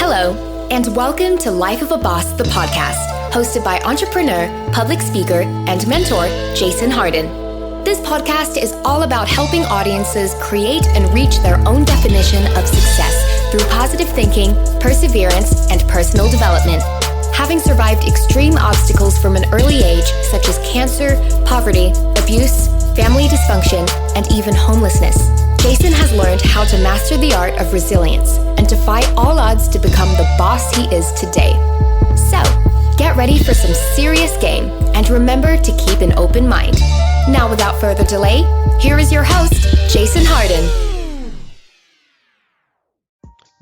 Hello, and welcome to Life of a Boss, the podcast, hosted by entrepreneur, public speaker, and mentor, Jason Hardin. This podcast is all about helping audiences create and reach their own definition of success through positive thinking, perseverance, and personal development. Having survived extreme obstacles from an early age, such as cancer, poverty, abuse, family dysfunction, and even homelessness, Jason has learned how to master the art of resilience and defy all odds to become the boss he is today. So, get ready for some serious game and remember to keep an open mind. Now, without further delay, here is your host, Jason Hardin.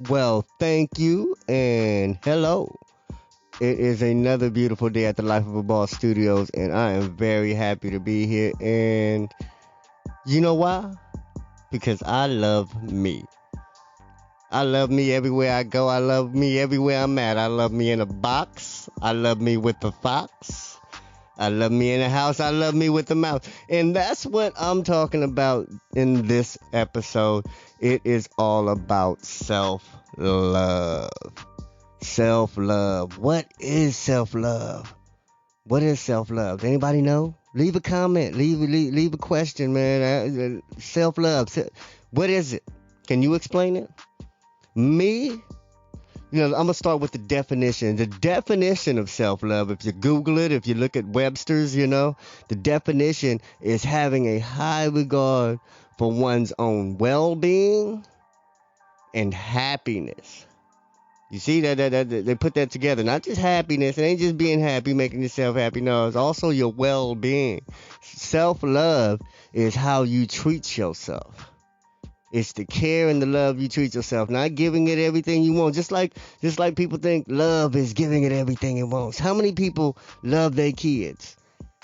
Well, thank you and hello. It is another beautiful day at the Life of a Boss Studios, and I am very happy to be here. And you know why? Because I love me. I love me everywhere I go. I love me everywhere I'm at. I love me in a box. I love me with the fox. I love me in a house. I love me with the mouth. And that's what I'm talking about in this episode. It is all about self-love. Self-love. What is self-love? What is self-love? Anybody know? Leave a comment. Leave a question, man. Self-love. What is it? Can you explain it? I'm going to start with the definition. The definition of self-love, if you Google it, if you look at Webster's, the definition is having a high regard for one's own well-being and happiness. You see that they put that together. Not just happiness. It ain't just being happy, making yourself happy. No, it's also your well-being. Self-love is how you treat yourself. It's the care and the love you treat yourself. Not giving it everything you want. Just like people think love is giving it everything it wants. How many people love their kids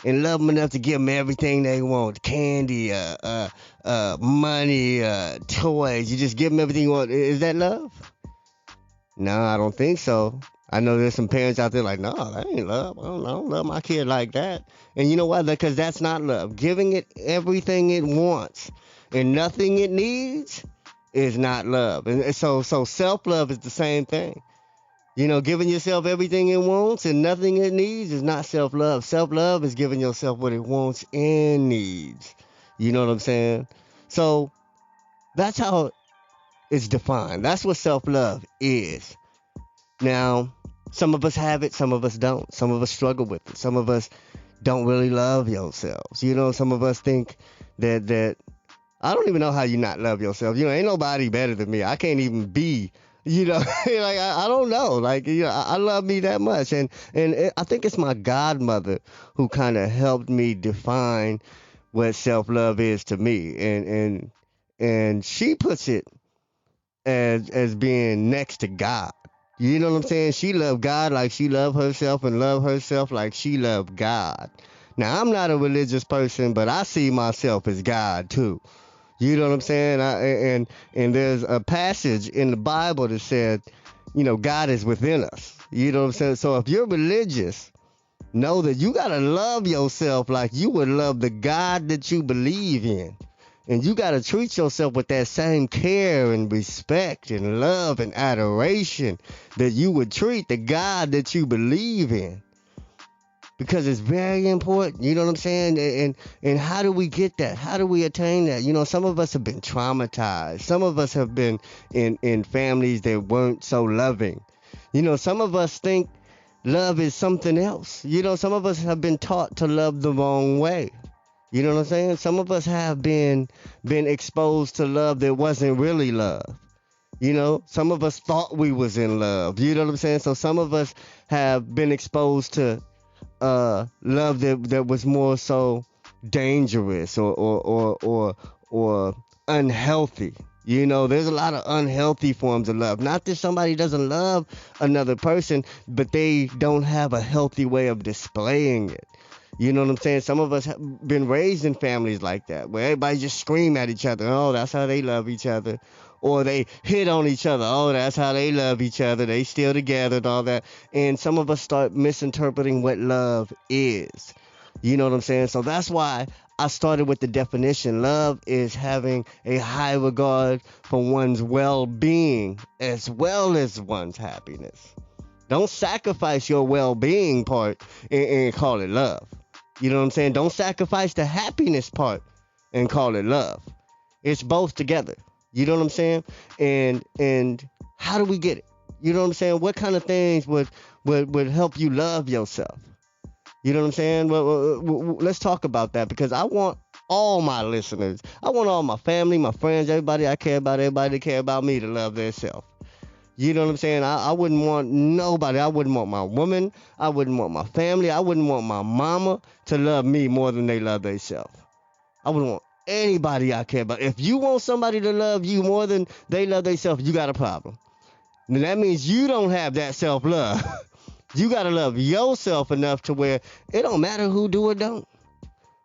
and love them enough to give them everything they want? Candy, money, toys. You just give them everything you want. Is that love? No, I don't think so. I know there's some parents out there like, no, that ain't love. I don't love my kid like that. And you know why? Because that's not love. Giving it everything it wants and nothing it needs is not love. And so self-love is the same thing. Giving yourself everything it wants and nothing it needs is not self-love. Self-love is giving yourself what it wants and needs. You know what I'm saying? So that's how it's defined. That's what self-love is. Now, some of us have it, some of us don't. Some of us struggle with it. Some of us don't really love yourselves. Some of us think that I don't even know how you not love yourself. Ain't nobody better than me. I can't even be, like I don't know. Like, I love me that much. And I think it's my godmother who kind of helped me define what self-love is to me. And she puts it as being next to God. You know what I'm saying? She loved God like she loved herself and loved herself like she loved God. Now, I'm not a religious person, but I see myself as God too. You know what I'm saying? And there's a passage in the Bible that said, God is within us. You know what I'm saying? So if you're religious, know that you got to love yourself like you would love the God that you believe in. And you got to treat yourself with that same care and respect and love and adoration that you would treat the God that you believe in. Because it's very important. You know what I'm saying? And how do we get that? How do we attain that? Some of us have been traumatized. Some of us have been in families that weren't so loving. Some of us think love is something else. Some of us have been taught to love the wrong way. You know what I'm saying? Some of us have been exposed to love that wasn't really love. Some of us thought we was in love. You know what I'm saying? So some of us have been exposed to love that was more so dangerous or unhealthy. There's a lot of unhealthy forms of love. Not that somebody doesn't love another person, but they don't have a healthy way of displaying it. You know what I'm saying? Some of us have been raised in families like that, where everybody just scream at each other. Oh, that's how they love each other. Or they hit on each other. Oh, that's how they love each other. They still together and all that. And some of us start misinterpreting what love is. You know what I'm saying? So that's why I started with the definition. Love is having a high regard for one's well-being as well as one's happiness. Don't sacrifice your well-being part and call it love. You know what I'm saying? Don't sacrifice the happiness part and call it love. It's both together. You know what I'm saying? And how do we get it? You know what I'm saying? What kind of things would help you love yourself? You know what I'm saying? Well, let's talk about that, because I want all my listeners, I want all my family, my friends, everybody I care about, everybody that care about me to love themselves. You know what I'm saying? I wouldn't want nobody. I wouldn't want my woman. I wouldn't want my family. I wouldn't want my mama to love me more than they love themselves. I wouldn't want anybody I care about. If you want somebody to love you more than they love themselves, you got a problem. And that means you don't have that self-love. You got to love yourself enough to where it don't matter who do or don't.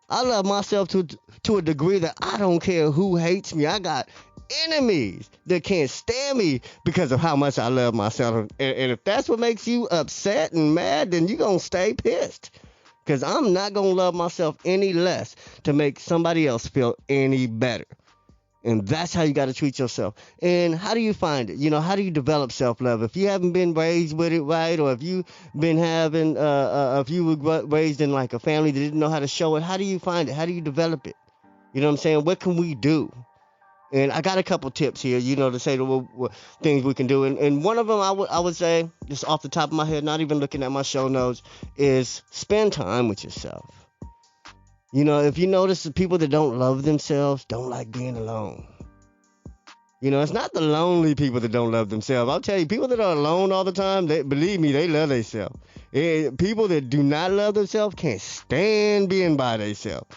I love myself to a degree that I don't care who hates me. I got enemies that can't stand me because of how much I love myself. And if that's what makes you upset and mad, then you're going to stay pissed. Because I'm not going to love myself any less to make somebody else feel any better. And that's how you got to treat yourself. And how do you find it? You know, how do you develop self-love? If you haven't been raised with it right, or if you've been having, if you were raised in like a family that didn't know how to show it, how do you find it? How do you develop it? You know what I'm saying? What can we do? And I got a couple tips here, you know, to say the things we can do. And one of them I would say, just off the top of my head, not even looking at my show notes, is spend time with yourself. You know, if you notice the people that don't love themselves don't like being alone. You know, it's not the lonely people that don't love themselves. I'll tell you, people that are alone all the time, believe me, they love themselves. People that do not love themselves can't stand being by themselves.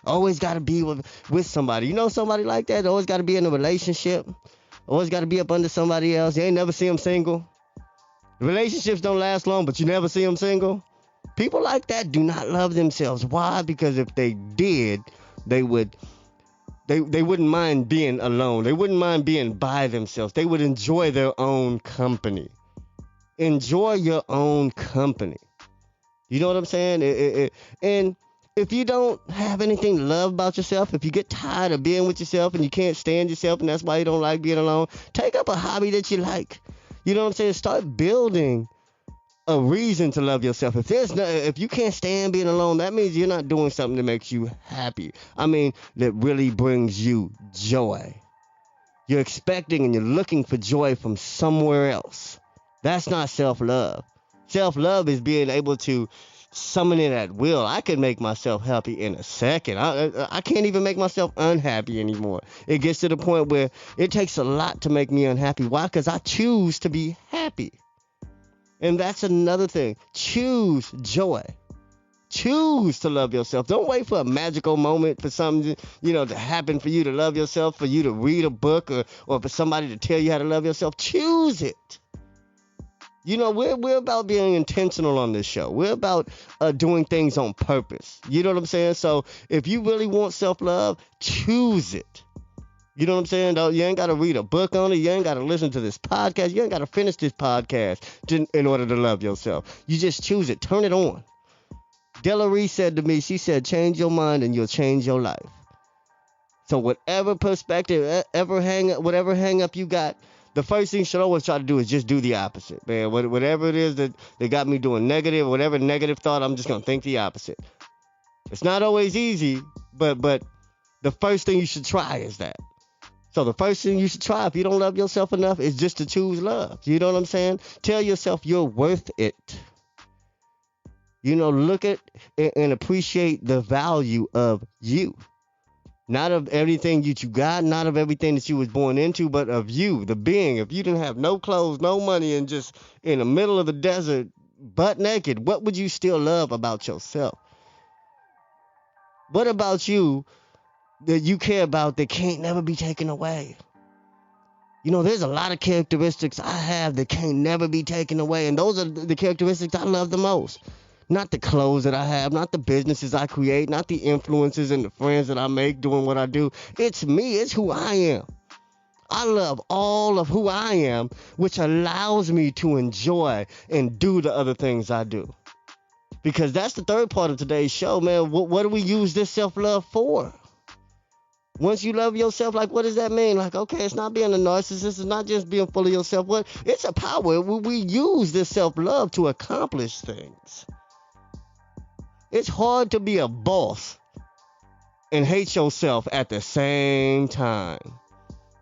Always got to be with somebody. You know somebody like that? Always got to be in a relationship. Always got to be up under somebody else. You ain't never see them single. Relationships don't last long, but you never see them single. People like that do not love themselves. Why? Because if they did, they wouldn't mind being alone. They wouldn't mind being by themselves. They would enjoy their own company. Enjoy your own company. You know what I'm saying? And if you don't have anything to love about yourself, if you get tired of being with yourself and you can't stand yourself and that's why you don't like being alone, take up a hobby that you like. You know what I'm saying? Start building a reason to love yourself. If you can't stand being alone, that means you're not doing something that makes you happy. I mean, that really brings you joy. You're expecting and you're looking for joy from somewhere else. That's not self-love. Self-love is being able to summon it at will. I can make myself happy in a second. I can't even make myself unhappy anymore. It gets to the point where it takes a lot to make me unhappy. Why? Because I choose to be happy. And that's another thing. Choose joy. Choose to love yourself. Don't wait for a magical moment for something, to happen for you to love yourself, for you to read a book or for somebody to tell you how to love yourself. Choose it. We're about being intentional on this show. We're about doing things on purpose. You know what I'm saying? So if you really want self-love, choose it. You know what I'm saying? You ain't got to read a book on it. You ain't got to listen to this podcast. You ain't got to finish this podcast in order to love yourself. You just choose it. Turn it on. Della Reese said to me, she said, change your mind and you'll change your life. So whatever perspective, whatever hang up you got, the first thing you should always try to do is just do the opposite, man. Whatever it is that got me doing negative, whatever negative thought, I'm just going to think the opposite. It's not always easy, but the first thing you should try is that. So the first thing you should try, if you don't love yourself enough, is just to choose love. You know what I'm saying? Tell yourself you're worth it. Look at and appreciate the value of you. Not of everything that you got, not of everything that you was born into, but of you, the being. If you didn't have no clothes, no money, and just in the middle of the desert, butt naked, what would you still love about yourself? What about you that you care about that can't never be taken away? There's a lot of characteristics I have that can't never be taken away, and those are the characteristics I love the most. Not the clothes that I have, not the businesses I create, not the influences and the friends that I make doing what I do. It's me. It's who I am. I love all of who I am, which allows me to enjoy and do the other things I do. Because that's the third part of today's show, man. What do we use this self-love for? Once you love yourself, like, what does that mean? Like, okay, it's not being a narcissist. It's not just being full of yourself. What? It's a power. We use this self-love to accomplish things. It's hard to be a boss and hate yourself at the same time.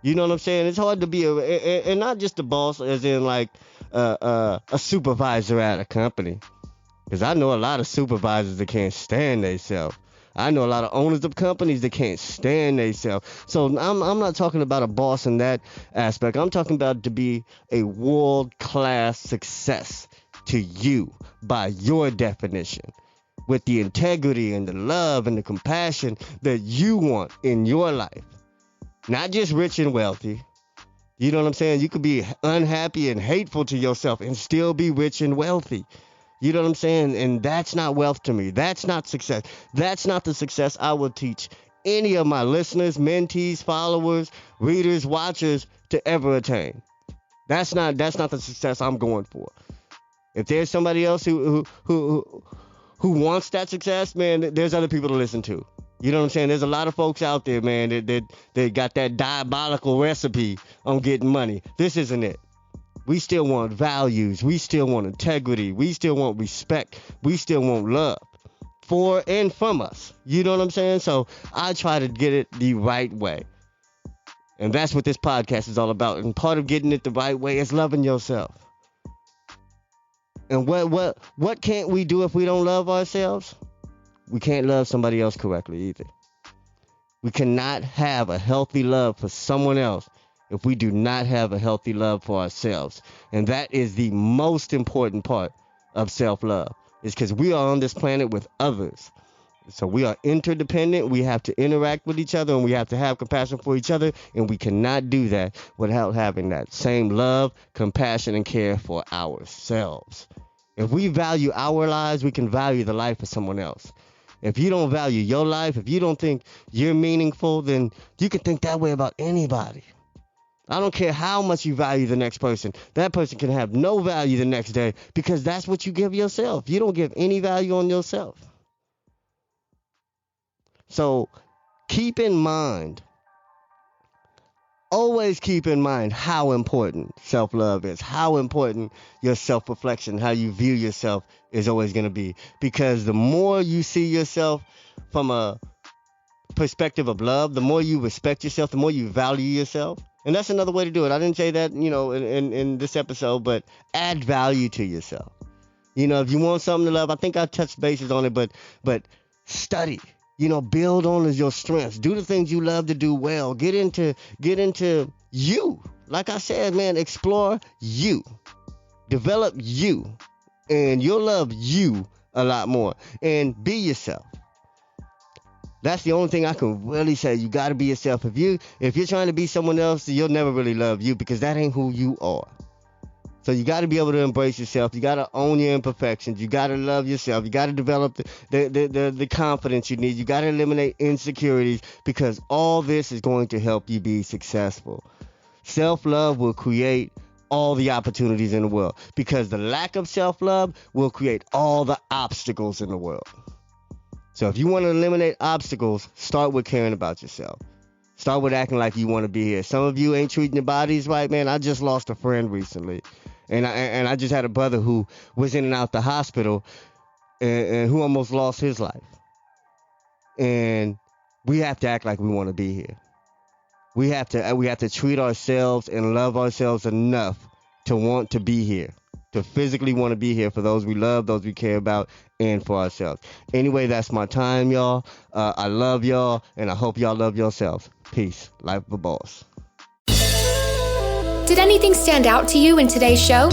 You know what I'm saying? It's hard to be and not just a boss as in like a supervisor at a company. Because I know a lot of supervisors that can't stand themselves. I know a lot of owners of companies that can't stand themselves. So I'm not talking about a boss in that aspect. I'm talking about to be a world-class success to you by your definition, with the integrity and the love and the compassion that you want in your life. Not just rich and wealthy. You know what I'm saying? You could be unhappy and hateful to yourself and still be rich and wealthy. You know what I'm saying? And that's not wealth to me. That's not success. That's not the success I would teach any of my listeners, mentees, followers, readers, watchers to ever attain. That's not the success I'm going for. If there's somebody else who wants that success, man, there's other people to listen to. You know what I'm saying? There's a lot of folks out there, man, that got that diabolical recipe on getting money. This isn't it. We still want values. We still want integrity. We still want respect. We still want love for and from us. You know what I'm saying? So I try to get it the right way. And that's what this podcast is all about. And part of getting it the right way is loving yourself. And what can't we do if we don't love ourselves? We can't love somebody else correctly either. We cannot have a healthy love for someone else if we do not have a healthy love for ourselves. And that is the most important part of self-love. It's because we are on this planet with others. So we are interdependent. We have to interact with each other, and we have to have compassion for each other. And we cannot do that without having that same love, compassion, and care for ourselves. If we value our lives, we can value the life of someone else. If you don't value your life, if you don't think you're meaningful, then you can think that way about anybody. I don't care how much you value the next person. That person can have no value the next day because that's what you give yourself. You don't give any value on yourself. So keep in mind, always keep in mind how important self-love is, how important your self-reflection, how you view yourself is always going to be. Because the more you see yourself from a perspective of love, the more you respect yourself, the more you value yourself. And that's another way to do it. I didn't say that, in this episode, but add value to yourself. If you want something to love, I think I touched bases on it, but study. Build on your strengths. Do the things you love to do well. Get into you. Like I said, man, explore you. Develop you. And you'll love you a lot more. And be yourself. That's the only thing I can really say. You got to be yourself. If you're trying to be someone else, you'll never really love you because that ain't who you are. So you got to be able to embrace yourself. You got to own your imperfections. You got to love yourself. You got to develop the confidence you need. You got to eliminate insecurities because all this is going to help you be successful. Self-love will create all the opportunities in the world because the lack of self-love will create all the obstacles in the world. So if you want to eliminate obstacles, start with caring about yourself. Start with acting like you want to be here. Some of you ain't treating your bodies right, man. I just lost a friend recently. And I just had a brother who was in and out the hospital and who almost lost his life. And we have to act like we want to be here. We have to treat ourselves and love ourselves enough to want to be here. To physically want to be here for those we love, those we care about, and for ourselves. Anyway, that's my time, y'all. I love y'all, and I hope y'all love yourselves. Peace. Life of a boss. Did anything stand out to you in today's show?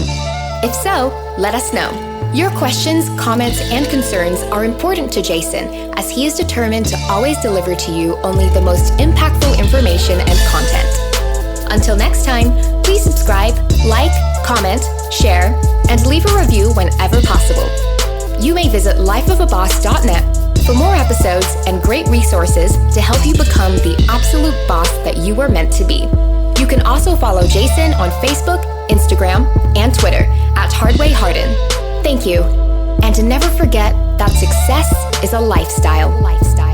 If so, let us know. Your questions, comments, and concerns are important to Jason, as he is determined to always deliver to you only the most impactful information and content. Until next time, please subscribe, like, comment, share, and leave a review whenever possible. You may visit lifeofaboss.net for more episodes and great resources to help you become the absolute boss that you were meant to be. You can also follow Jason on Facebook, Instagram, and Twitter at Hardin. Thank you. And to never forget that success is a lifestyle.